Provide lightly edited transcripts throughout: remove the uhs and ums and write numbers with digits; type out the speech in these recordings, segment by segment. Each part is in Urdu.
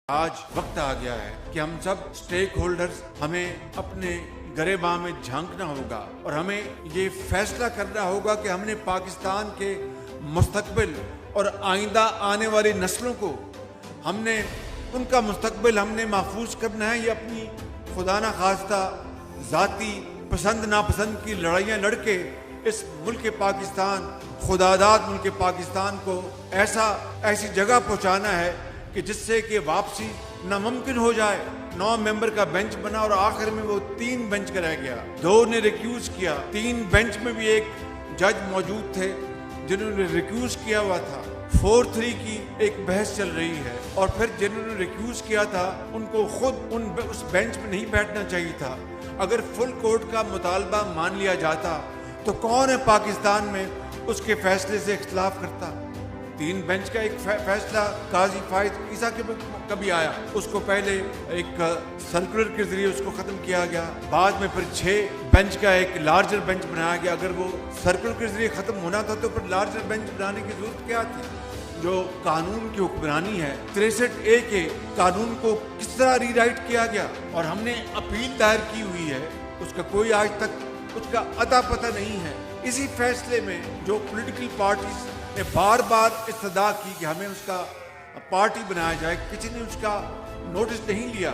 آج وقت آ گیا ہے کہ ہم سب سٹیک ہولڈرز ہمیں اپنے گریباں میں جھانکنا ہوگا اور ہمیں یہ فیصلہ کرنا ہوگا کہ ہم نے پاکستان کے مستقبل اور آئندہ آنے والی نسلوں کو ہم نے ان کا مستقبل ہم نے محفوظ کرنا ہے یا اپنی خدا نہ خواستہ ذاتی پسند ناپسند کی لڑائیاں لڑ کے اس ملک پاکستان خداداد ملک پاکستان کو ایسی جگہ پہنچانا ہے کہ جس سے کہ واپسی ناممکن ہو جائے۔ 9 ممبر کا بینچ بنا اور آخر میں وہ 3 بینچ کا رہ گیا، 2 نے ریکیوز کیا، 3 بینچ میں بھی ایک جج موجود تھے جنہوں نے ریکیوز کیا ہوا تھا۔ 4-3 کی ایک بحث چل رہی ہے اور پھر جنہوں نے ریکیوز کیا تھا ان کو خود اس بینچ میں نہیں بیٹھنا چاہیے تھا۔ اگر فل کورٹ کا مطالبہ مان لیا جاتا تو کون ہے پاکستان میں اس کے فیصلے سے اختلاف کرتا؟ 3 بینچ کا ایک فیصلہ قاضی فائز عیسیٰ کے کبھی آیا، اس کو پہلے ایک سرکولر کے ذریعے اس کو ختم کیا گیا، بعد میں پھر 6 بینچ کا ایک لارجر بینچ بنایا گیا۔ اگر وہ سرکولر کے ذریعے ختم ہونا تھا تو پھر لارجر بینچ بنانے کی ضرورت کیا تھی؟ جو قانون کی حکمرانی ہے 63A کے قانون کو کس طرح ری رائٹ کیا گیا اور ہم نے اپیل دائر کی ہوئی ہے، اس کا کوئی آج تک اس کا اتا پتہ نہیں ہے۔ اسی فیصلے میں جو پولیٹیکل پارٹیز نے بار بار استدعا کی کہ ہمیں اس کا پارٹی بنایا جائے، کسی نے اس کا نوٹس نہیں لیا۔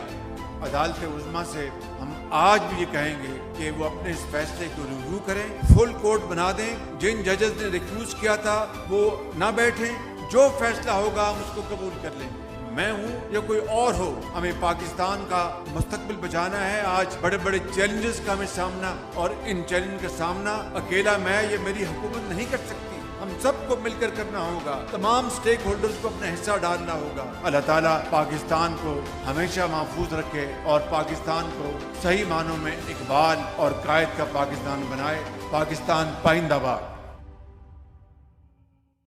عدالت عظمیٰ سے ہم آج بھی یہ کہیں گے کہ وہ اپنے اس فیصلے کو ریویو کریں، فل کورٹ بنا دیں، جن ججز نے ریکیوز کیا تھا وہ نہ بیٹھیں، جو فیصلہ ہوگا ہم اس کو قبول کر لیں گے۔ میں ہوں یا کوئی اور ہو، ہمیں پاکستان کا مستقبل بچانا ہے۔ آج بڑے بڑے چیلنجز کا ہمیں سامنا، اور ان چیلنج کا سامنا اکیلا میں یا میری حکومت نہیں کر سکتی، ہم سب کو مل کر کرنا ہوگا، تمام سٹیک ہولڈرز کو اپنا حصہ ڈالنا ہوگا۔ اللہ تعالیٰ پاکستان کو ہمیشہ محفوظ رکھے اور پاکستان کو صحیح معنوں میں اقبال اور قائد کا پاکستان بنائے۔ پاکستان پائندہ باد۔